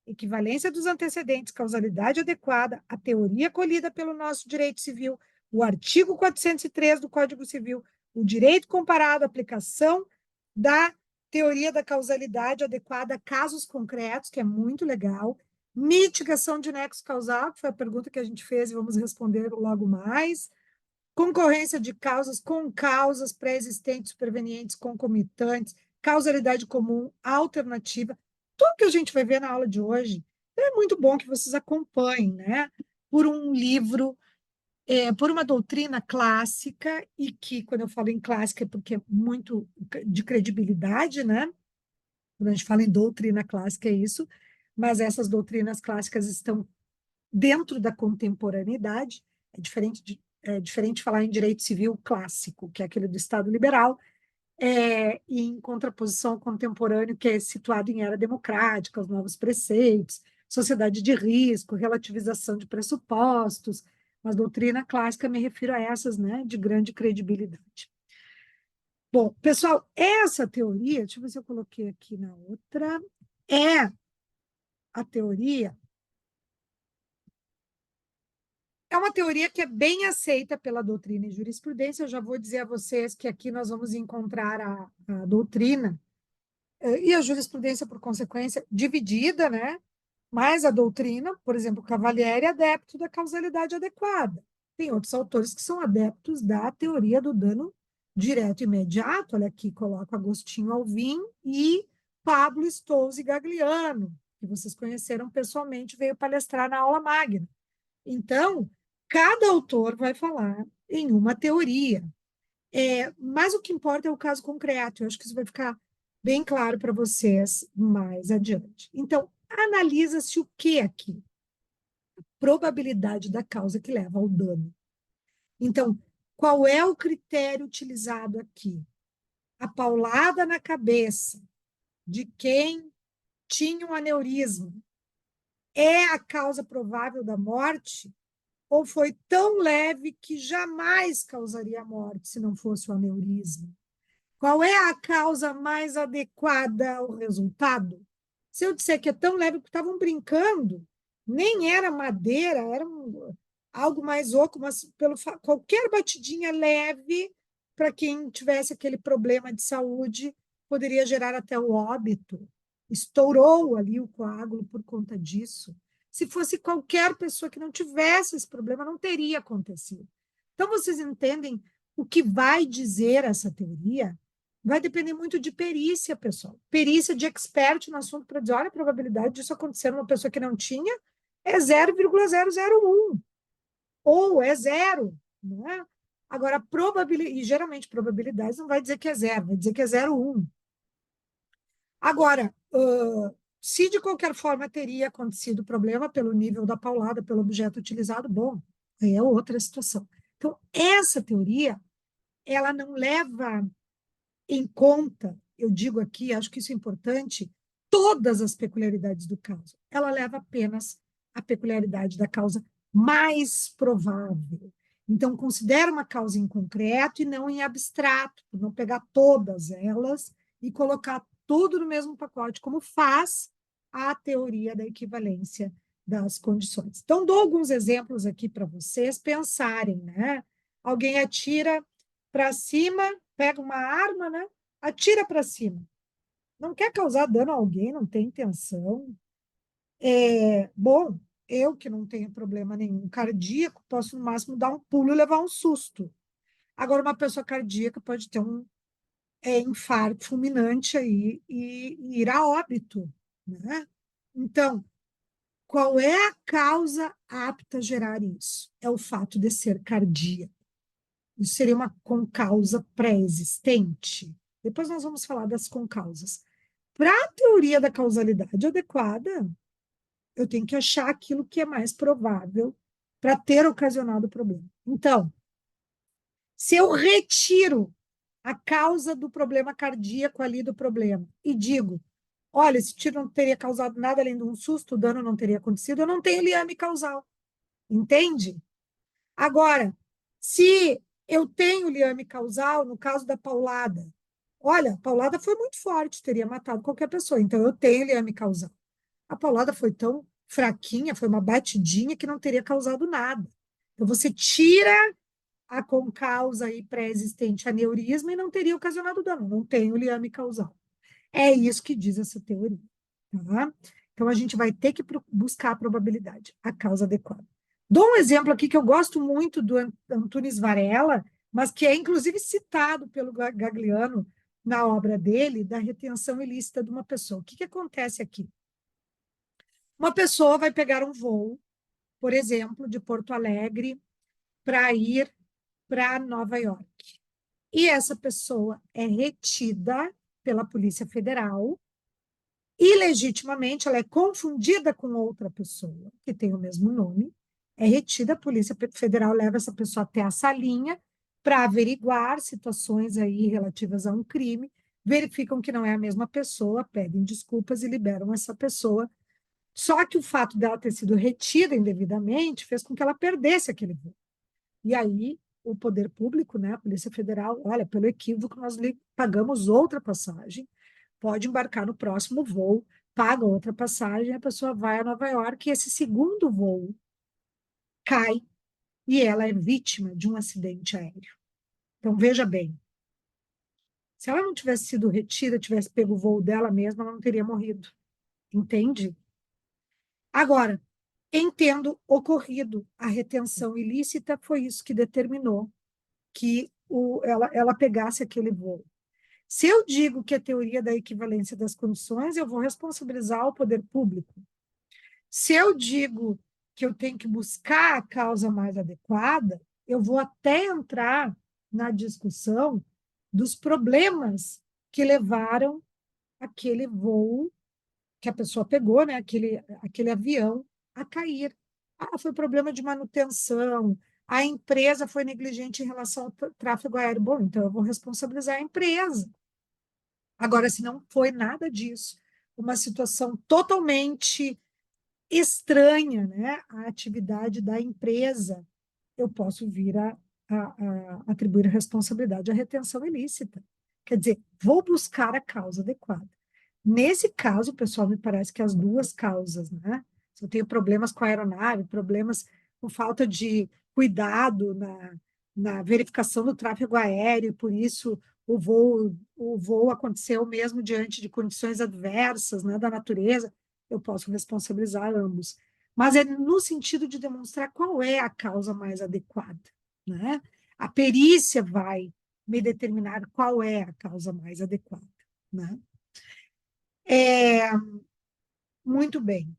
equivalência dos antecedentes, causalidade adequada, a teoria acolhida pelo nosso direito civil, o artigo 403 do Código Civil, o direito comparado, a aplicação da teoria da causalidade adequada a casos concretos, que é muito legal, mitigação de nexo causal, que foi a pergunta que a gente fez e vamos responder logo mais, concorrência de causas com causas pré-existentes, supervenientes, concomitantes, causalidade comum, alternativa, tudo que a gente vai ver na aula de hoje. É muito bom que vocês acompanhem, né? Por um livro, por uma doutrina clássica, e que, quando eu falo em clássica, é porque é muito de credibilidade, né? Quando a gente fala em doutrina clássica, é isso, mas essas doutrinas clássicas estão dentro da contemporaneidade, é diferente falar em direito civil clássico, que é aquele do Estado liberal, e em contraposição ao contemporâneo, que é situado em era democrática, os novos preceitos, sociedade de risco, relativização de pressupostos, mas doutrina clássica me refiro a essas, né, de grande credibilidade. Bom, pessoal, essa teoria, deixa eu ver se eu coloquei aqui na outra, é a teoria. É uma teoria que é bem aceita pela doutrina e jurisprudência. Eu já vou dizer a vocês que aqui nós vamos encontrar a doutrina e a jurisprudência, por consequência, dividida, né? Mas a doutrina, por exemplo, Cavalieri é adepto da causalidade adequada. Tem outros autores que são adeptos da teoria do dano direto e imediato. Olha aqui, coloco Agostinho Alvim e Pablo Stolze Gagliano, que vocês conheceram pessoalmente, veio palestrar na aula magna. Então, cada autor vai falar em uma teoria. Mas o que importa é o caso concreto. Eu acho que isso vai ficar bem claro para vocês mais adiante. Então, analisa-se o que aqui? Probabilidade da causa que leva ao dano. Então, qual é o critério utilizado aqui? A paulada na cabeça de quem tinha um aneurisma é a causa provável da morte? Ou foi tão leve que jamais causaria morte se não fosse o aneurisma? Qual é a causa mais adequada ao resultado? Se eu disser que é tão leve que estavam brincando, nem era madeira, era algo mais oco, mas qualquer batidinha leve, para quem tivesse aquele problema de saúde, poderia gerar até o óbito. estourou ali o coágulo por conta disso. Se fosse qualquer pessoa que não tivesse esse problema, não teria acontecido. Então, vocês entendem o que vai dizer essa teoria? Vai depender muito de perícia, pessoal. Perícia de expert no assunto para dizer, olha, a probabilidade disso acontecer numa pessoa que não tinha é 0,001, ou é zero, não é? Agora, probabilidade, e geralmente probabilidades não vai dizer que é zero, vai dizer que é 0,1. Agora, se de qualquer forma teria acontecido problema pelo nível da paulada, pelo objeto utilizado, bom, aí é outra situação. Então, essa teoria, ela não leva em conta, eu digo aqui, acho que isso é importante, todas as peculiaridades do caso. Ela leva apenas a peculiaridade da causa mais provável. Então, considera uma causa em concreto e não em abstrato, não pegar todas elas e colocar tudo no mesmo pacote, como faz a teoria da equivalência das condições. Então, dou alguns exemplos aqui para vocês pensarem, né? Alguém atira para cima, pega uma arma, né? Atira para cima. Não quer causar dano a alguém, não tem intenção. Bom, eu que não tenho problema nenhum cardíaco, posso no máximo dar um pulo e levar um susto. Agora, uma pessoa cardíaca pode ter um infarto fulminante aí e ir a óbito, né? Então, qual é a causa apta a gerar isso? É o fato de ser cardíaco. Isso seria uma concausa pré-existente. Depois nós vamos falar das concausas. Para a teoria da causalidade adequada, eu tenho que achar aquilo que é mais provável para ter ocasionado o problema. Então, se eu retiro a causa do problema cardíaco ali do problema e digo, olha, esse tiro não teria causado nada além de um susto, o dano não teria acontecido, eu não tenho liame causal. Entende? Agora, se eu tenho liame causal, no caso da paulada, olha, a paulada foi muito forte, teria matado qualquer pessoa, então eu tenho liame causal. A paulada foi tão fraquinha, foi uma batidinha que não teria causado nada. Então você tira a concausa aí pré-existente aneurisma e não teria ocasionado dano, não tem o liame causal. É isso que diz essa teoria, tá? Então a gente vai ter que buscar a probabilidade, a causa adequada. Dou um exemplo aqui que eu gosto muito do Antunes Varela, mas que é inclusive citado pelo Gagliano na obra dele, da retenção ilícita de uma pessoa. O que acontece aqui? Uma pessoa vai pegar um voo, por exemplo, de Porto Alegre para ir para Nova York. E essa pessoa é retida pela Polícia Federal e, legitimamente, ela é confundida com outra pessoa que tem o mesmo nome, é retida, a Polícia Federal leva essa pessoa até a salinha para averiguar situações aí relativas a um crime, verificam que não é a mesma pessoa, pedem desculpas e liberam essa pessoa. Só que o fato dela ter sido retida indevidamente fez com que ela perdesse aquele voo. E aí, o poder público, né, a Polícia Federal, olha, pelo equívoco, nós lhe pagamos outra passagem, pode embarcar no próximo voo, paga outra passagem, a pessoa vai a Nova York e esse segundo voo cai e ela é vítima de um acidente aéreo. Então, veja bem, se ela não tivesse sido retida, tivesse pego o voo dela mesma, ela não teria morrido. Entende? Agora, entendo ocorrido a retenção ilícita, foi isso que determinou que ela pegasse aquele voo. Se eu digo que a teoria da equivalência das condições, eu vou responsabilizar o poder público. Se eu digo que eu tenho que buscar a causa mais adequada, eu vou até entrar na discussão dos problemas que levaram aquele voo que a pessoa pegou, né, aquele avião, a cair. Ah, foi problema de manutenção, a empresa foi negligente em relação ao tráfego aéreo. Bom, então eu vou responsabilizar a empresa. Agora, se não foi nada disso, uma situação totalmente estranha, né, à atividade da empresa, eu posso vir a atribuir a responsabilidade à retenção ilícita. Quer dizer, vou buscar a causa adequada. Nesse caso, pessoal, me parece que as duas causas, né? Se eu tenho problemas com a aeronave, problemas com falta de cuidado na verificação do tráfego aéreo, por isso o voo aconteceu mesmo diante de condições adversas, né, da natureza, eu posso responsabilizar ambos. Mas é no sentido de demonstrar qual é a causa mais adequada, né? A perícia vai me determinar qual é a causa mais adequada, né? Muito bem.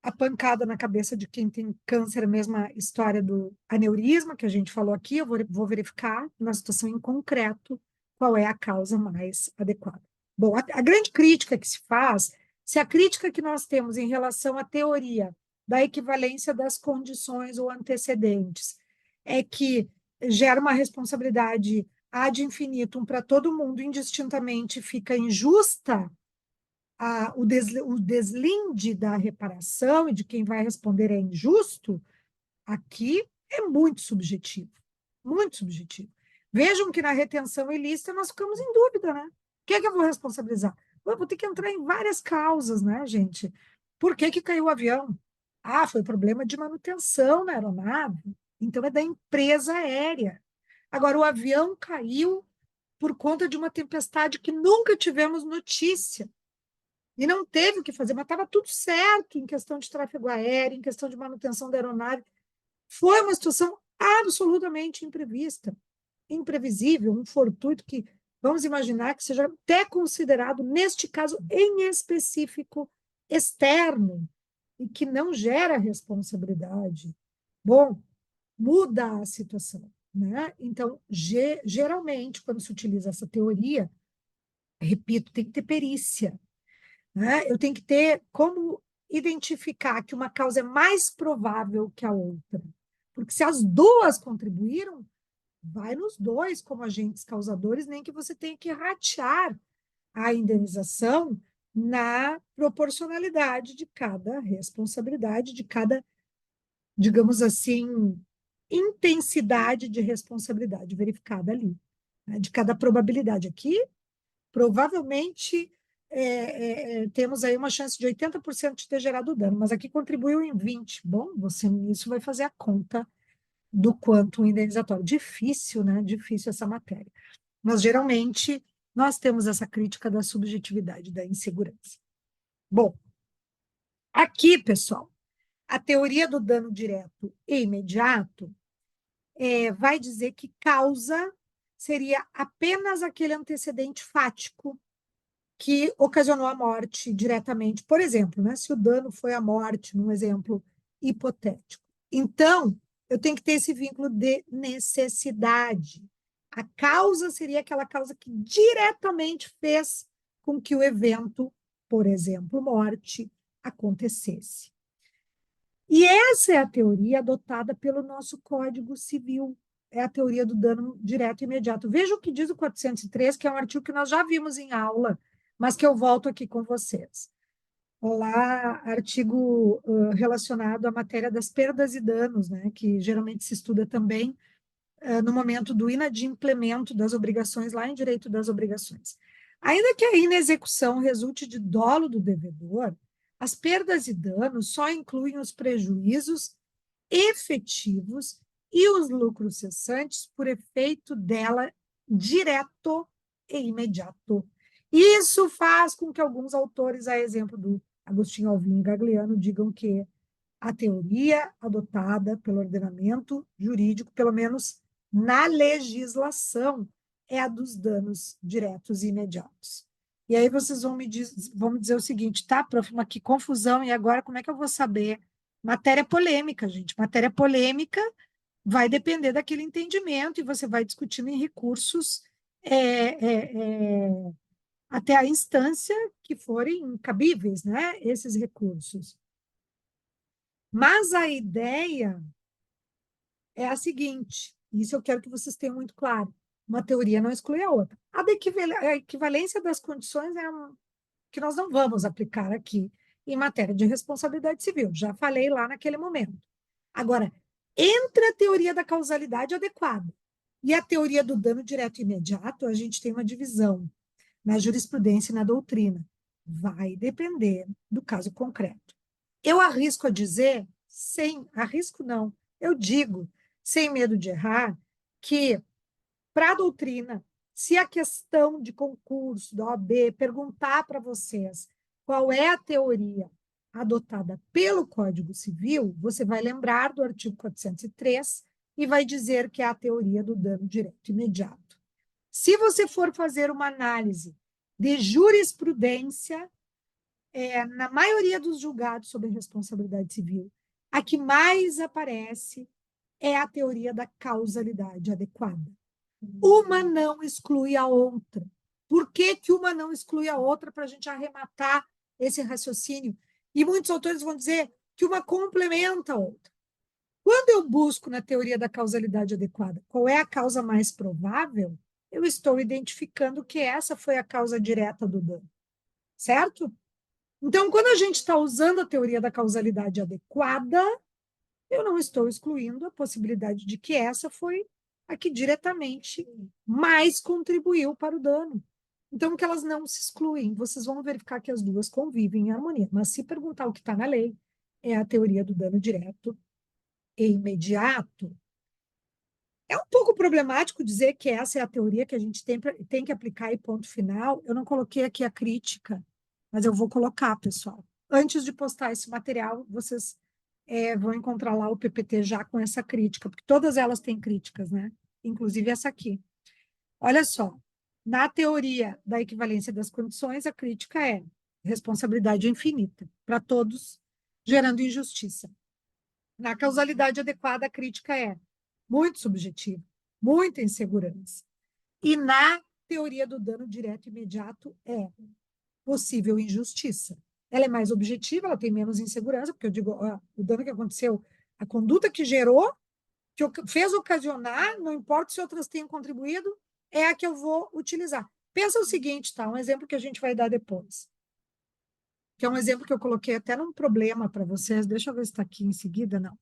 A pancada na cabeça de quem tem câncer, a mesma história do aneurisma que a gente falou aqui, eu vou verificar na situação em concreto qual é a causa mais adequada. Bom, a grande crítica que se faz, se a crítica que nós temos em relação à teoria da equivalência das condições ou antecedentes é que gera uma responsabilidade ad infinitum para todo mundo indistintamente, fica injusta o deslinde da reparação e de quem vai responder é injusto, aqui é muito subjetivo, muito subjetivo. Vejam que na retenção ilícita nós ficamos em dúvida, né? Quem é que eu vou responsabilizar? Eu vou ter que entrar em várias causas, né, gente? Por que que caiu o avião? Ah, foi problema de manutenção na aeronave. Então é da empresa aérea. Agora, o avião caiu por conta de uma tempestade que nunca tivemos notícia. E não teve o que fazer, mas estava tudo certo em questão de tráfego aéreo, em questão de manutenção da aeronave. Foi uma situação absolutamente imprevista, imprevisível, um fortuito que vamos imaginar que seja até considerado, neste caso em específico, externo, e que não gera responsabilidade. Bom, muda a situação, né? Então, geralmente, quando se utiliza essa teoria, repito, tem que ter perícia, né? Eu tenho que ter como identificar que uma causa é mais provável que a outra. Porque se as duas contribuíram, vai nos dois como agentes causadores, nem que você tenha que ratear a indenização na proporcionalidade de cada responsabilidade, de cada, digamos assim, intensidade de responsabilidade verificada ali, né? De cada probabilidade. Aqui, provavelmente temos aí uma chance de 80% de ter gerado dano, mas aqui contribuiu em 20%. Bom, você nisso vai fazer a conta do quanto indenizatório. Difícil, né? Difícil essa matéria. Mas geralmente nós temos essa crítica da subjetividade, da insegurança. Bom, aqui, pessoal, a teoria do dano direto e imediato vai dizer que causa seria apenas aquele antecedente fático que ocasionou a morte diretamente. Por exemplo, né, se o dano foi a morte, num exemplo hipotético. Então, eu tenho que ter esse vínculo de necessidade. A causa seria aquela causa que diretamente fez com que o evento, por exemplo, morte, acontecesse. E essa é a teoria adotada pelo nosso Código Civil. É a teoria do dano direto e imediato. Veja o que diz o 403, que é um artigo que nós já vimos em aula, mas que eu volto aqui com vocês. Olá, artigo relacionado à matéria das perdas e danos, né, que geralmente se estuda também no momento do inadimplemento das obrigações, lá em direito das obrigações. Ainda que a inexecução resulte de dolo do devedor, as perdas e danos só incluem os prejuízos efetivos e os lucros cessantes por efeito dela direto e imediato. Isso faz com que alguns autores, a exemplo do Agostinho Alvim e Gagliano, digam que a teoria adotada pelo ordenamento jurídico, pelo menos na legislação, é a dos danos diretos e imediatos. E aí vocês vão me dizer o seguinte, tá, prof, mas que confusão, e agora como é que eu vou saber? Matéria polêmica, gente. Matéria polêmica vai depender daquele entendimento e você vai discutindo em recursos até a instância que forem cabíveis, né? Esses recursos. Mas a ideia é a seguinte, isso eu quero que vocês tenham muito claro, uma teoria não exclui a outra. A equivalência das condições é que nós não vamos aplicar aqui em matéria de responsabilidade civil, já falei lá naquele momento. Agora, entre a teoria da causalidade adequada e a teoria do dano direto e imediato, a gente tem uma divisão na jurisprudência e na doutrina. Vai depender do caso concreto. Eu arrisco a dizer, arrisco não, eu digo, sem medo de errar, que para a doutrina, Se a questão de concurso da OAB perguntar para vocês qual é a teoria adotada pelo Código Civil, você vai lembrar do artigo 403 e vai dizer que é a teoria do dano direto imediato. Se você for fazer uma análise de jurisprudência, na maioria dos julgados sobre responsabilidade civil, a que mais aparece é a teoria da causalidade adequada. Uma não exclui a outra. Por que que uma não exclui a outra para a gente arrematar esse raciocínio? E muitos autores vão dizer que uma complementa a outra. Quando eu busco na teoria da causalidade adequada qual é a causa mais provável, eu estou identificando que essa foi a causa direta do dano. Certo? Então, quando a gente está usando a teoria da causalidade adequada, eu não estou excluindo a possibilidade de que essa foi a que diretamente mais contribuiu para o dano. Então, que elas não se excluem. Vocês vão verificar que as duas convivem em harmonia. Mas se perguntar o que está na lei, é a teoria do dano direto e imediato. É um pouco problemático dizer que essa é a teoria que a gente tem que aplicar e ponto final. Eu não coloquei aqui a crítica, mas eu vou colocar, pessoal. Antes de postar esse material, vocês vão encontrar lá o PPT já com essa crítica, porque todas elas têm críticas, né? Inclusive essa aqui. Olha só, na teoria da equivalência das condições, a crítica é responsabilidade infinita para todos, gerando injustiça. Na causalidade adequada, a crítica é muito subjetiva, muita insegurança. E na teoria do dano direto e imediato é possível injustiça. Ela é mais objetiva, ela tem menos insegurança, porque eu digo, ó, o dano que aconteceu, a conduta que gerou, que fez ocasionar, não importa se outras tenham contribuído, é a que eu vou utilizar. Pensa o seguinte, tá? Um exemplo que a gente vai dar depois. Que é um exemplo que eu coloquei até num problema para vocês. Deixa eu ver se está aqui em seguida, não.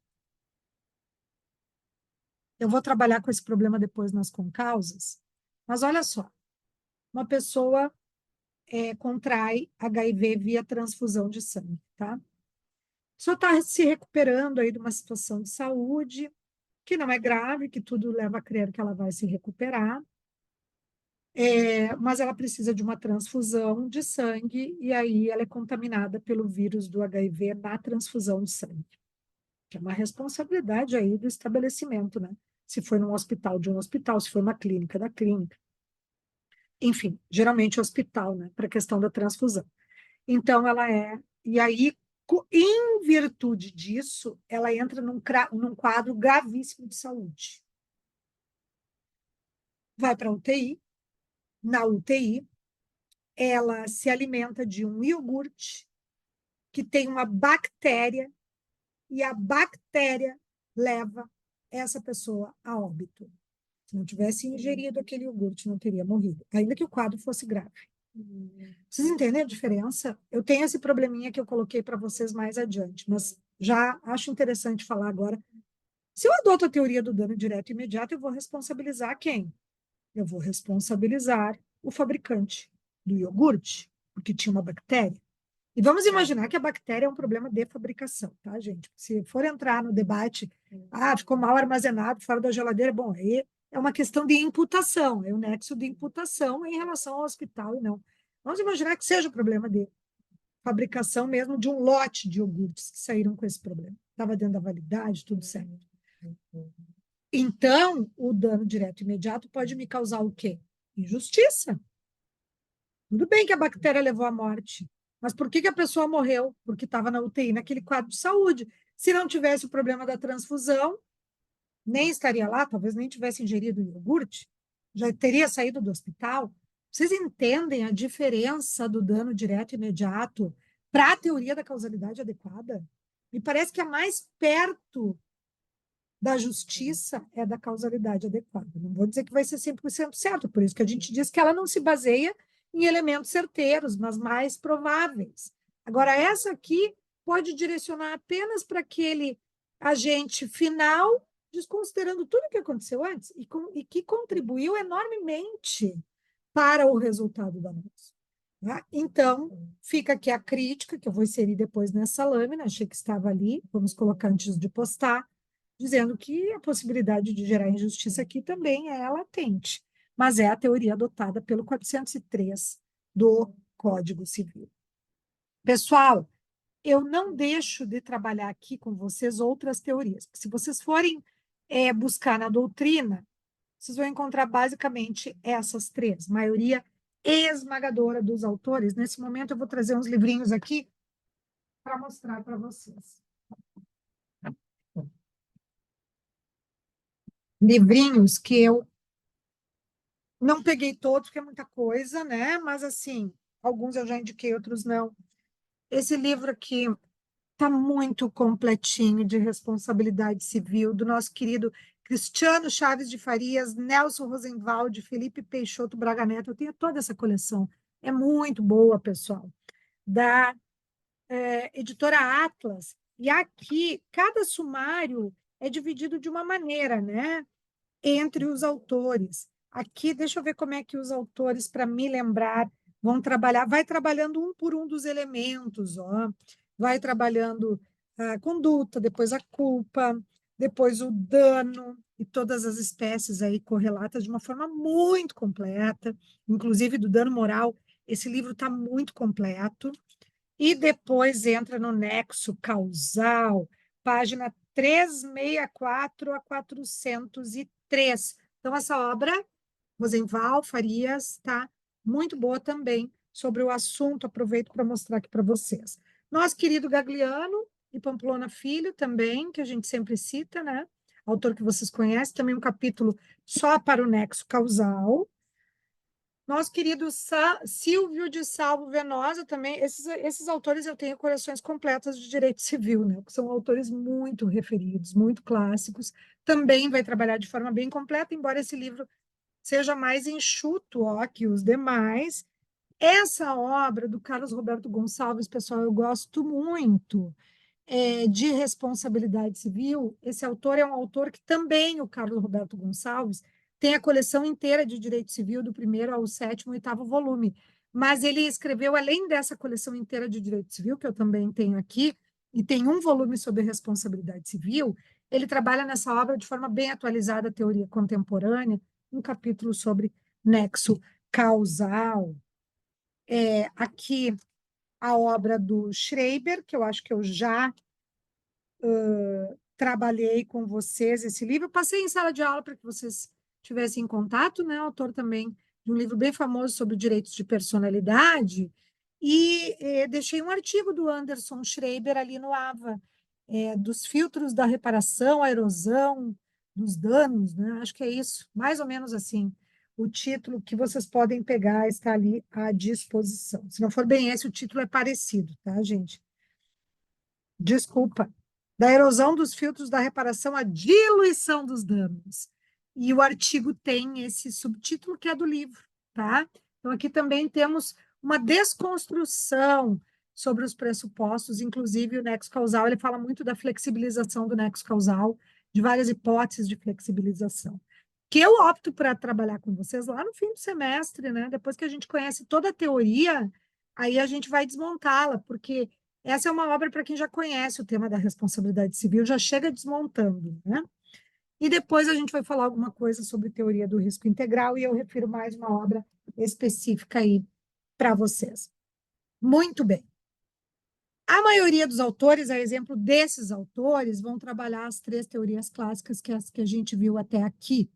Eu vou trabalhar com esse problema depois nas concausas. Mas olha só, uma pessoa contrai HIV via transfusão de sangue, tá? Só está se recuperando aí de uma situação de saúde que não é grave, que tudo leva a crer que ela vai se recuperar, mas ela precisa de uma transfusão de sangue e aí ela é contaminada pelo vírus do HIV na transfusão de sangue, que é uma responsabilidade aí do estabelecimento, né? Se foi num hospital, de um hospital, se foi uma clínica, da clínica. Enfim, geralmente hospital, né? Para a questão da transfusão. Então, e aí, em virtude disso, ela entra num quadro gravíssimo de saúde. Vai para a UTI, na UTI, ela se alimenta de um iogurte que tem uma bactéria, e a bactéria leva essa pessoa a óbito. Se não tivesse ingerido aquele iogurte, não teria morrido, ainda que o quadro fosse grave. Vocês entendem a diferença? Eu tenho esse probleminha que eu coloquei para vocês mais adiante, mas já acho interessante falar agora. Se eu adoto a teoria do dano direto e imediato, eu vou responsabilizar quem? Eu vou responsabilizar o fabricante do iogurte, porque tinha uma bactéria. E vamos imaginar que a bactéria é um problema de fabricação, tá, gente? Se for entrar no debate, ficou mal armazenado fora da geladeira, bom, aí é uma questão de imputação, é o nexo de imputação em relação ao hospital e não. Vamos imaginar que seja um problema de fabricação mesmo de um lote de iogurtes que saíram com esse problema. Estava dentro da validade, tudo certo. Então, o dano direto e imediato pode me causar o quê? Injustiça. Tudo bem que a bactéria levou à morte, mas por que a pessoa morreu? Porque estava na UTI, naquele quadro de saúde. Se não tivesse o problema da transfusão, nem estaria lá, talvez nem tivesse ingerido iogurte, já teria saído do hospital. Vocês entendem a diferença do dano direto e imediato para a teoria da causalidade adequada? Me parece que a mais perto da justiça é da causalidade adequada. Não vou dizer que vai ser 100% certo, por isso que a gente diz que ela não se baseia em elementos certeiros, mas mais prováveis. Agora, essa aqui pode direcionar apenas para aquele agente final, desconsiderando tudo o que aconteceu antes e que contribuiu enormemente para o resultado da moça. Tá? Então, fica aqui a crítica, que eu vou inserir depois nessa lâmina, achei que estava ali, vamos colocar antes de postar, dizendo que a possibilidade de gerar injustiça aqui também é latente. mas é a teoria adotada pelo 403 do Código Civil. Pessoal, eu não deixo de trabalhar aqui com vocês outras teorias. Se vocês forem buscar na doutrina, vocês vão encontrar basicamente essas três, maioria esmagadora dos autores. Nesse momento, eu vou trazer uns livrinhos aqui para mostrar para vocês. Livrinhos que eu não peguei todos, porque é muita coisa, né? Mas, assim, alguns eu já indiquei, outros não. Esse livro aqui está muito completinho de responsabilidade civil, do nosso querido Cristiano Chaves de Farias, Nelson Rosenwald, Felipe Peixoto Braga Neto. Eu tenho toda essa coleção. É muito boa, pessoal. Da editora Atlas. E aqui, cada sumário é dividido de uma maneira, né? Entre os autores. Aqui, deixa eu ver como é que os autores, para me lembrar, vão trabalhar. Vai trabalhando um por um dos elementos, ó. Vai trabalhando a conduta, depois a culpa, depois o dano e todas as espécies aí correlatas de uma forma muito completa, inclusive do dano moral. Esse livro está muito completo. E depois entra no nexo causal, página 364 a 403. Então, essa obra, Rosenwald, Farias, está muito boa também sobre o assunto. Aproveito para mostrar aqui para vocês. Nosso querido Gagliano e Pamplona Filho também, que a gente sempre cita, né? Autor que vocês conhecem, também um capítulo só para o nexo causal. Nosso querido Silvio de Salvo Venosa também, esses autores eu tenho coleções completas de direito civil, né? Que são autores muito referidos, muito clássicos. Também vai trabalhar de forma bem completa, embora esse livro seja mais enxuto, ó, que os demais. Essa obra do Carlos Roberto Gonçalves, pessoal, eu gosto muito de responsabilidade civil. Esse autor é um autor que também, o Carlos Roberto Gonçalves, tem a coleção inteira de direito civil, do primeiro ao sétimo e oitavo volume. Mas ele escreveu, além dessa coleção inteira de direito civil, que eu também tenho aqui, e tem um volume sobre responsabilidade civil, ele trabalha nessa obra de forma bem atualizada, a teoria contemporânea, um capítulo sobre nexo causal. Aqui a obra do Schreiber, que eu acho que eu já trabalhei com vocês esse livro. Eu passei em sala de aula para que vocês tivessem em contato, né? Autor também de um livro bem famoso sobre direitos de personalidade. E deixei um artigo do Anderson Schreiber ali no AVA, dos filtros da reparação, a erosão, dos danos, né? Acho que é isso, mais ou menos assim. O título que vocês podem pegar está ali à disposição. Se não for bem esse, o título é parecido, tá, gente? Desculpa, da erosão dos filtros da reparação à diluição dos danos. E o artigo tem esse subtítulo que é do livro, tá? Então, aqui também temos uma desconstrução sobre os pressupostos, inclusive o nexo causal, ele fala muito da flexibilização do nexo causal, de várias hipóteses de flexibilização. Que eu opto para trabalhar com vocês lá no fim do semestre, né? Depois que a gente conhece toda a teoria, aí a gente vai desmontá-la, porque essa é uma obra para quem já conhece o tema da responsabilidade civil, já chega desmontando, né? E depois a gente vai falar alguma coisa sobre teoria do risco integral e eu refiro mais uma obra específica aí para vocês. Muito bem. A maioria dos autores, a exemplo desses autores, vão trabalhar as três teorias clássicas que as que a gente viu até aqui: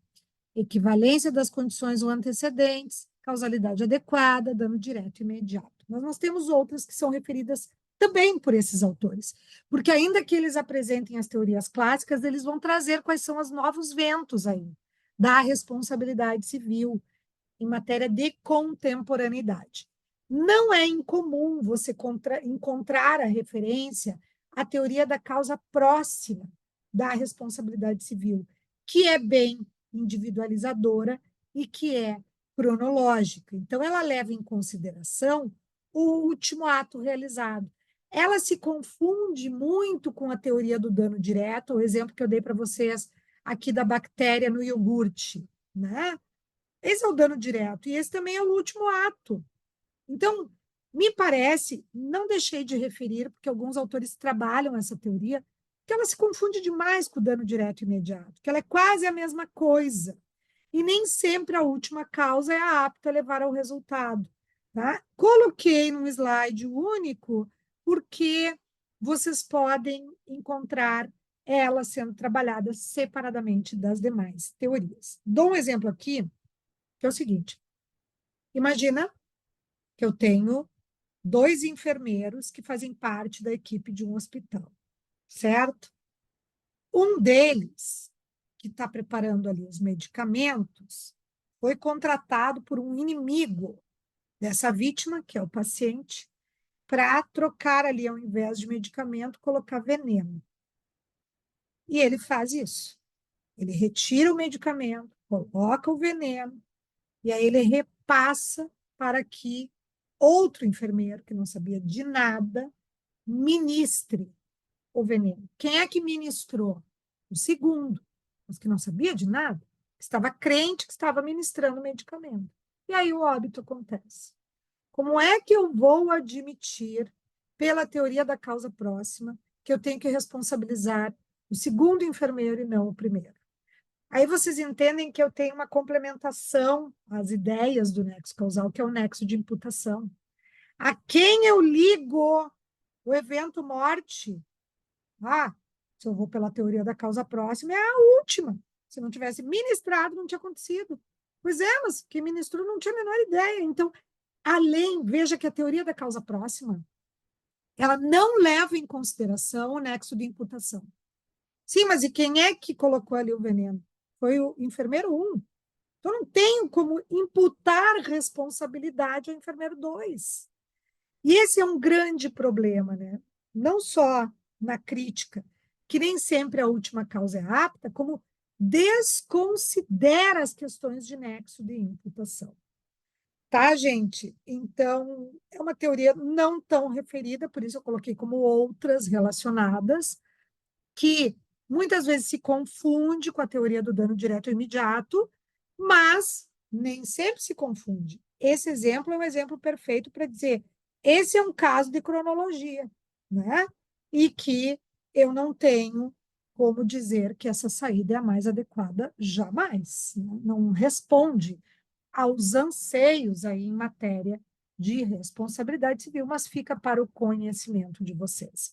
equivalência das condições ou antecedentes, causalidade adequada, dano direto e imediato. Mas nós temos outras que são referidas também por esses autores, porque ainda que eles apresentem as teorias clássicas, eles vão trazer quais são os novos ventos aí da responsabilidade civil em matéria de contemporaneidade. Não é incomum você encontrar a referência à teoria da causa próxima da responsabilidade civil, que é bem individualizadora e que é cronológica. Então, ela leva em consideração o último ato realizado. Ela se confunde muito com a teoria do dano direto, o exemplo que eu dei para vocês aqui da bactéria no iogurte, né? Esse é o dano direto, e esse também é o último ato. Então, me parece, não deixei de referir, porque alguns autores trabalham essa teoria, que ela se confunde demais com o dano direto e imediato, que ela é quase a mesma coisa. e nem sempre a última causa é a apta a levar ao resultado. Tá? Coloquei num slide único porque vocês podem encontrar ela sendo trabalhada separadamente das demais teorias. Dou um exemplo aqui, que é o seguinte. Imagina que eu tenho 2 enfermeiros que fazem parte da equipe de um hospital, certo? Um deles, que está preparando ali os medicamentos, foi contratado por um inimigo dessa vítima, que é o paciente, para trocar ali, ao invés de medicamento, colocar veneno. E ele faz isso. Ele retira o medicamento, coloca o veneno, e aí ele repassa para que outro enfermeiro, que não sabia de nada, ministre o veneno. Quem é que ministrou? O segundo, mas que não sabia de nada, que estava crente que estava ministrando o medicamento. E aí o óbito acontece. Como é que eu vou admitir, pela teoria da causa próxima, que eu tenho que responsabilizar o segundo enfermeiro e não o primeiro? Aí vocês entendem que eu tenho uma complementação às ideias do nexo causal, que é o nexo de imputação. A quem eu ligo o evento morte? Ah, se eu vou pela teoria da causa próxima, é a última. Se não tivesse ministrado, não tinha acontecido. Pois é, mas quem ministrou não tinha a menor ideia. Então, veja que a teoria da causa próxima, ela não leva em consideração o nexo de imputação. Sim, mas e quem é que colocou ali o veneno? Foi o enfermeiro 1. Então, não tenho como imputar responsabilidade ao enfermeiro 2. E esse é um grande problema, né? Não só na crítica, que nem sempre a última causa é apta, como desconsidera as questões de nexo de imputação. Tá, gente? Então, é uma teoria não tão referida, por isso eu coloquei como outras relacionadas, que muitas vezes se confunde com a teoria do dano direto e imediato, mas nem sempre se confunde. Esse exemplo é um exemplo perfeito para dizer, esse é um caso de cronologia, né? E que eu não tenho como dizer que essa saída é a mais adequada jamais. Não responde aos anseios aí em matéria de responsabilidade civil, mas fica para o conhecimento de vocês.